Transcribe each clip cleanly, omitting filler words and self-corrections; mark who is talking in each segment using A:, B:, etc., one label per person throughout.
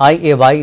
A: IAY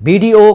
A: BDO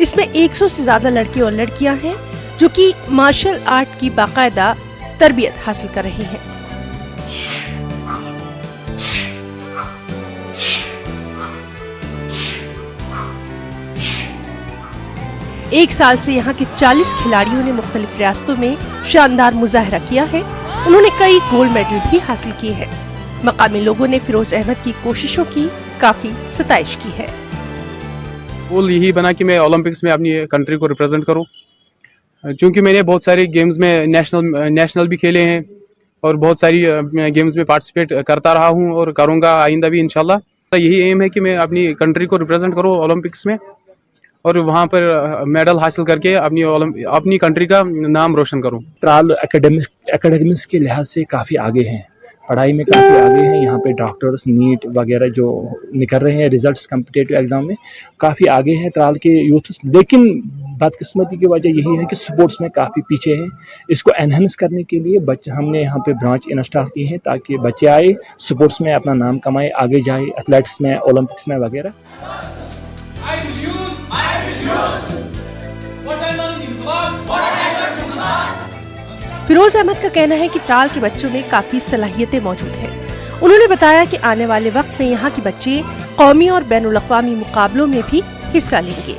B: اس میں 100 سے زیادہ لڑکے اور لڑکیاں ہیں جو کہ مارشل آرٹ کی باقاعدہ تربیت حاصل کر رہی ہیں۔ ایک سال سے یہاں کے 40 کھلاڑیوں نے مختلف ریاستوں میں شاندار مظاہرہ کیا ہے۔ انہوں نے کئی گولڈ میڈل بھی حاصل کیے ہیں۔ مقامی لوگوں نے فیروز احمد کی کوششوں کی کافی ستائش کی ہے۔
C: گول یہی بنا کہ میں اولمپکس میں اپنی کنٹری کو ریپرزینٹ کروں، چونکہ میں نے بہت سارے گیمز میں نیشنل بھی کھیلے ہیں اور بہت ساری گیمز میں پارٹیسپیٹ کرتا رہا ہوں اور کروں گا آئندہ بھی انشاءاللہ۔ یہی ایم ہے کہ میں اپنی کنٹری کو ریپرزینٹ کروں اولمپکس میں اور وہاں پر میڈل حاصل کر کے اپنی کنٹری کا نام روشن کروں۔
D: ترال اکیڈمکس کے لحاظ سے کافی آگے ہیں، پڑھائی میں کافی آگے ہیں۔ یہاں پہ ڈاکٹرز نیٹ وغیرہ جو نکل رہے ہیں ریزلٹس کمپٹیٹیو ایگزام میں کافی آگے ہیں ترال کے یوتھس، لیکن بدقسمتی کی وجہ یہی ہے کہ سپورٹس میں کافی پیچھے ہیں۔ اس کو انہینس کرنے کے لیے ہم نے یہاں پہ برانچ انسٹال کی ہیں تاکہ بچے آئے سپورٹس میں اپنا نام کمائے، آگے جائے ایتھلیٹکس میں، اولمپکس میں وغیرہ۔
B: فیروز احمد کا کہنا ہے کہ ترال کے بچوں میں کافی صلاحیتیں موجود ہیں۔ انہوں نے بتایا کہ آنے والے وقت میں یہاں کے بچے قومی اور بین الاقوامی مقابلوں میں بھی حصہ لیں گے۔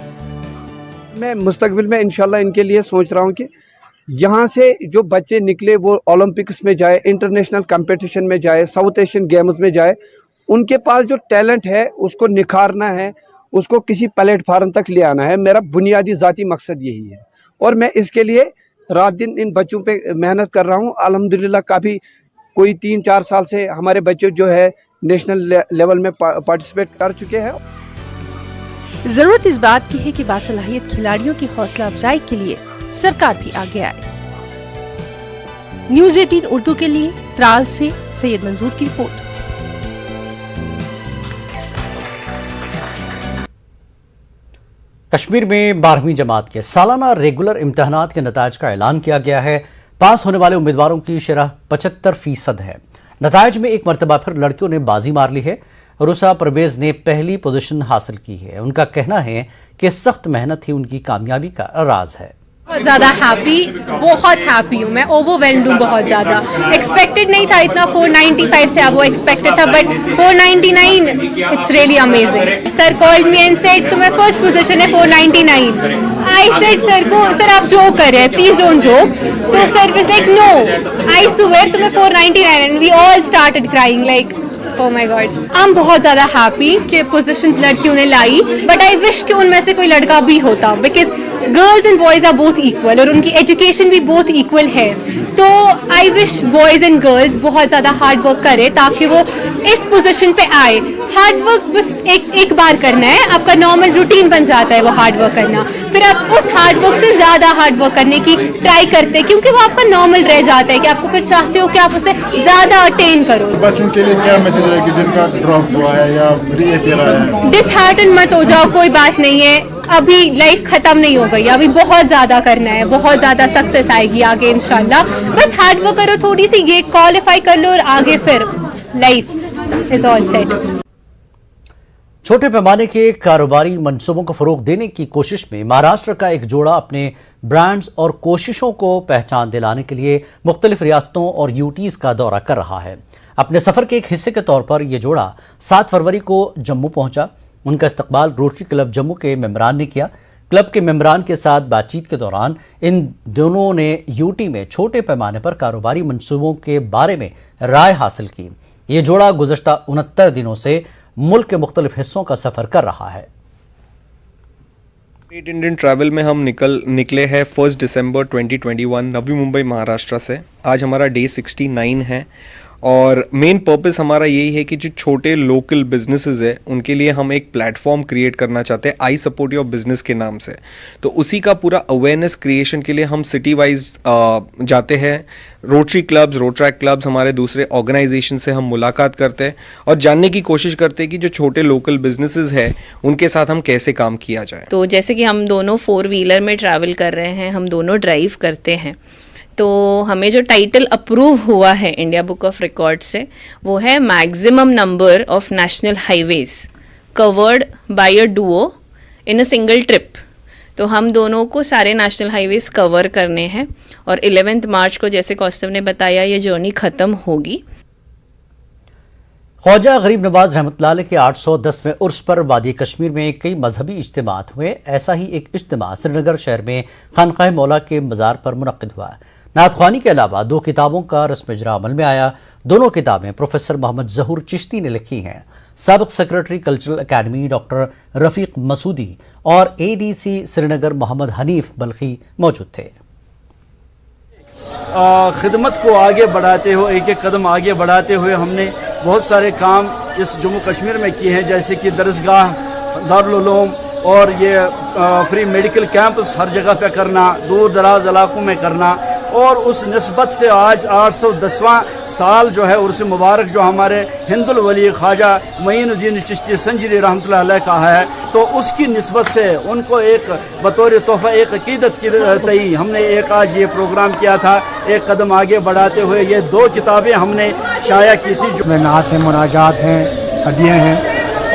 E: میں مستقبل میں انشاءاللہ ان کے لیے سوچ رہا ہوں کہ یہاں سے جو بچے نکلے وہ اولمپکس میں جائے، انٹرنیشنل کمپٹیشن میں جائے، ساؤتھ ایشین گیمز میں جائے۔ ان کے پاس جو ٹیلنٹ ہے اس کو نکھارنا ہے، اس کو کسی پلیٹ فارم تک لے آنا ہے۔ میرا بنیادی ذاتی مقصد یہی ہے اور میں اس کے لیے رات دن ان بچوں پہ محنت کر رہا ہوں۔ الحمدللہ کافی کوئی 3-4 سال سے ہمارے بچے جو ہے نیشنل لیول میں پارٹیسپیٹ کر چکے ہیں۔
B: ضرورت اس بات کی ہے کہ باصلاحیت کھلاڑیوں کی حوصلہ افزائی کے لیے سرکار بھی آگے آئے۔ نیوز 18 اردو کے لیے ترال سے سید منظور کی رپورٹ۔
A: کشمیر میں 12ویں جماعت کے سالانہ ریگولر امتحانات کے نتائج کا اعلان کیا گیا ہے۔ پاس ہونے والے امیدواروں کی شرح 75% ہے۔ نتائج میں ایک مرتبہ پھر لڑکیوں نے بازی مار لی ہے۔ عروسہ پرویز نے پہلی پوزیشن حاصل کی ہے۔ ان کا کہنا ہے کہ سخت محنت ہی ان کی کامیابی کا راز ہے۔
F: بہت زیادہ بہت ہیپی ہوں میں، اوور ویلڈ ہوں بہت زیادہ۔ ایکسپیکٹڈ نہیں تھا اتنا، 495 سے اب وہ ایکسپیکٹڈ تھا، but 499 it's really amazing. Sir called me and said تمہیں فرسٹ پوزیشن ہے 499۔ آئی سیڈ سر کو سر آپ جوک کر رہے ہیں، پلیز ڈونٹ جوک۔ تو sir was like no I swear تمہیں 499 and we all started crying like oh my God. ہم بہت زیادہ ہیپی کہ پوزیشن لڑکیوں نے لائی، بٹ آئی وش کہ ان میں سے کوئی لڑکا بھی ہوتا، because girls and boys are both equal اور ان کی ایجوکیشن بھی بہت ایکول ہے۔ تو I wish boys and girls بہت زیادہ ہارڈ ورک کرے تاکہ وہ اس پوزیشن پہ آئے۔ ہارڈ ورک بس ایک بار کرنا ہے، آپ کا نارمل روٹین بن جاتا ہے وہ ہارڈ ورک کرنا، پھر آپ اس ہارڈ ورک سے زیادہ ہارڈ ورک کرنے کی ٹرائی کرتے ہیں کیونکہ وہ آپ کا نارمل رہ جاتا ہے کہ آپ کو پھر چاہتے ہو کہ آپ اسے زیادہ اٹین کرو۔
G: بچوں کے لیے کیا میسج رہے گا جن کا ڈراپ ہوا ہے یا ری ایئر آیا ہے؟
F: ڈس ہارٹن مت ہو جاؤ، کوئی بات نہیں ہے، ابھی لائف ختم نہیں ہو گئی، ابھی بہت زیادہ کرنا ہے، بہت زیادہ سکسیس آئے گی آگے انشاءاللہ۔ بس ہارڈ ورک کرو، تھوڑی سی یہ کوالیفائی کر لو اور آگے پھر لائف از آل سیٹ۔
A: چھوٹے پیمانے کے کاروباری منصوبوں کو فروغ دینے کی کوشش میں مہاراشٹر کا ایک جوڑا اپنے برانڈز اور کوششوں کو پہچان دلانے کے لیے مختلف ریاستوں اور یوٹیز کا دورہ کر رہا ہے۔ اپنے سفر کے ایک حصے کے طور پر یہ جوڑا 7 فروری کو جموں پہنچا۔ ان کا استقبال روٹری کلب جموں کے ممبران نے کیا۔ کلب کے ممبران کے ساتھ بات چیت کے دوران ان دونوں نے یوٹی میں چھوٹے پیمانے پر کاروباری منصوبوں کے بارے میں رائے حاصل کی۔ یہ جوڑا گزشتہ 69 دنوں سے ملک کے مختلف حصوں کا سفر کر رہا ہے۔
H: گریٹ انڈین ٹریول میں ہم نکلے ہیں 1 دسمبر 2021 نوی ممبئی مہاراشٹر سے۔ آج ہمارا ڈے 69 ہے اور مین پرپس ہمارا یہی ہے کہ جو چھوٹے لوکل بزنسز ہیں ان کے لیے ہم ایک پلیٹ فارم کریٹ کرنا چاہتے ہیں آئی سپورٹ یور بزنس کے نام سے۔ تو اسی کا پورا اویئرنیس کریشن کے لیے ہم سٹی وائز جاتے ہیں، روٹری کلبز، روٹریک کلبز، ہمارے دوسرے آرگنائزیشن سے ہم ملاقات کرتے ہیں اور جاننے کی کوشش کرتے ہیں کہ جو چھوٹے لوکل بزنسز ہیں ان کے ساتھ ہم کیسے کام کیا جائے۔
I: تو جیسے کہ ہم دونوں 4 ویلر میں ٹریول کر رہے ہیں، ہم دونوں ڈرائیو کرتے ہیں، تو ہمیں جو ٹائٹل اپروو ہوا ہے انڈیا بک آف ریکارڈ سے وہ ہے maximum number of national highways covered by a duo in a single trip. تو ہم دونوں کو سارے نیشنل ہائی ویز کور کرنے ہیں اور 11 مارچ کو جیسے کوستو نے بتایا یہ جرنی ختم ہوگی.
A: خواجہ غریب نواز رحمۃ اللہ علیہ کے 810ویں عرس پر وادی کشمیر میں کئی مذہبی اجتماعات ہوئے. ایسا ہی ایک اجتماع سری نگر شہر میں خانقاہ مولا کے مزار پر منعقد ہوا. نعت خوانی کے علاوہ 2 کتابوں کا رسم اجرا عمل میں آیا. دونوں کتابیں پروفیسر محمد ظہور چشتی نے لکھی ہیں. سابق سیکرٹری کلچرل اکیڈمی ڈاکٹر رفیق مسعودی اور ADC سری نگر محمد حنیف بلخی موجود تھے.
J: خدمت کو آگے بڑھاتے ہوئے ایک ایک قدم آگے بڑھاتے ہوئے ہم نے بہت سارے کام اس جموں کشمیر میں کیے ہیں، جیسے کہ درسگاہ، دارالعلوم اور یہ فری میڈیکل کیمپس ہر جگہ پہ کرنا، دور دراز علاقوں میں کرنا. اور اس نسبت سے آج 810واں سال جو ہے عرس مبارک جو ہمارے ہند الولی خواجہ معین الدین چشتی سنجری رحمۃ اللہ علیہ کا ہے، تو اس کی نسبت سے ان کو ایک بطور تحفہ ایک عقیدت کی تئیں ہم نے ایک آج یہ پروگرام کیا تھا. ایک قدم آگے بڑھاتے ہوئے یہ 2 کتابیں ہم نے شائع کی تھی جو
K: نعت ہیں، مناجات ہیں، ہدیے ہیں.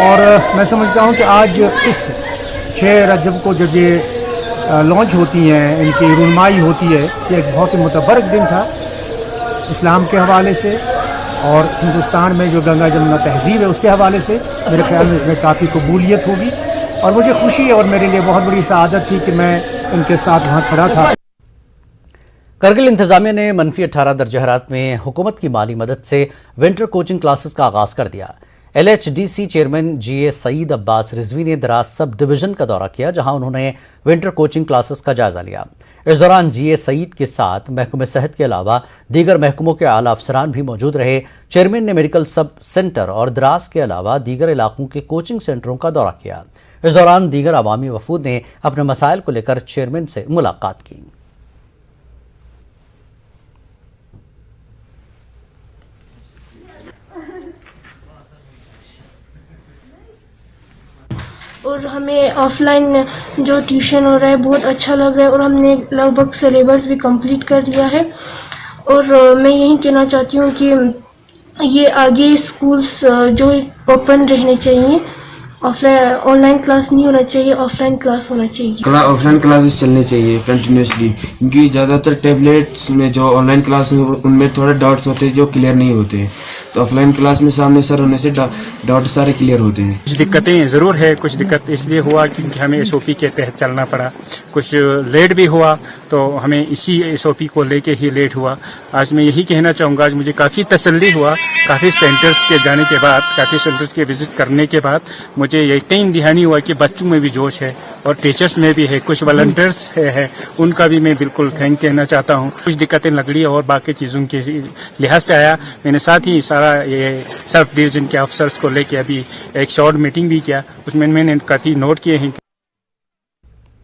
K: اور میں سمجھتا ہوں کہ آج اس 6 رجب کو جب یہ لانچ ہوتی ہیں، ان کی رونمائی ہوتی ہے، یہ ایک بہت ہی متبرک دن تھا اسلام کے حوالے سے اور ہندوستان میں جو گنگا جمنا تہذیب ہے اس کے حوالے سے. میرے خیال میں اس میں کافی قبولیت ہوگی اور مجھے خوشی اور میرے لیے بہت بڑی سعادت تھی کہ میں ان کے ساتھ وہاں کھڑا تھا.
A: کرگل انتظامیہ نے -18 درجہ حرارت میں حکومت کی مالی مدد سے ونٹر کوچنگ کلاسز کا آغاز کر دیا. LHDC چیئرمین GA سعید عباس رضوی نے دراز سب ڈویژن کا دورہ کیا، جہاں انہوں نے ونٹر کوچنگ کلاسز کا جائزہ لیا. اس دوران GA سعید کے ساتھ محکمہ صحت کے علاوہ دیگر محکموں کے اعلیٰ افسران بھی موجود رہے. چیئرمین نے میڈیکل سب سینٹر اور دراز کے علاوہ دیگر علاقوں کے کوچنگ سینٹروں کا دورہ کیا. اس دوران دیگر عوامی وفود نے اپنے مسائل کو لے کر چیئرمین سے ملاقات کی.
L: اور ہمیں آف لائن جو ٹیوشن ہو رہا ہے بہت اچھا لگ رہا ہے اور ہم نے لگ بھگ سلیبس بھی کمپلیٹ کر لیا ہے. اور میں یہی کہنا چاہتی ہوں کہ یہ آگے اسکولس جو اوپن رہنے چاہیے، آن لائن کلاس نہیں ہونا چاہیے، آف لائن کلاس ہونا چاہیے.
M: آف لائن کلاسز چلنے چاہیے کنٹینیوسلی، کیونکہ زیادہ تر ٹیبلیٹس میں جو آن لائن کلاس ان میں تھوڑے ڈاؤٹس ہوتے ہیں جو کلیئر نہیں ہوتے ہیں، تو آف لائن کلاس میں سامنے سر ہونے سے ڈاؤٹ سارے کلیئر ہوتے ہیں.
N: کچھ دقتیں ضرور ہے، کچھ دقت اس لیے ہوا کیونکہ ہمیں SOP کے تحت چلنا پڑا، کچھ لیٹ بھی ہوا تو ہمیں اسی SOP کو لے کے ہی لیٹ ہوا. آج میں یہی کہنا چاہوں گا، آج مجھے کافی تسلی ہوا کافی سینٹرز کے جانے کے بعد، کافی سینٹرز کے وزٹ کرنے کے بعد مجھے یقین دہانی ہوا کہ بچوں میں بھی جوش ہے اور ٹیچرز میں بھی ہے، کچھ والنٹیئرز ہے ان کا بھی میں بالکل تھینک کہنا چاہتا ہوں. کچھ دقتیں لگ رہی اور باقی چیزوں کے لحاظ سے آیا. میں نے ساتھ ہی سارا یہ سب ڈویژن کے افسرز کو لے کے ابھی ایک شارٹ میٹنگ بھی کیا، اس میں نے کافی نوٹ کیے ہیں.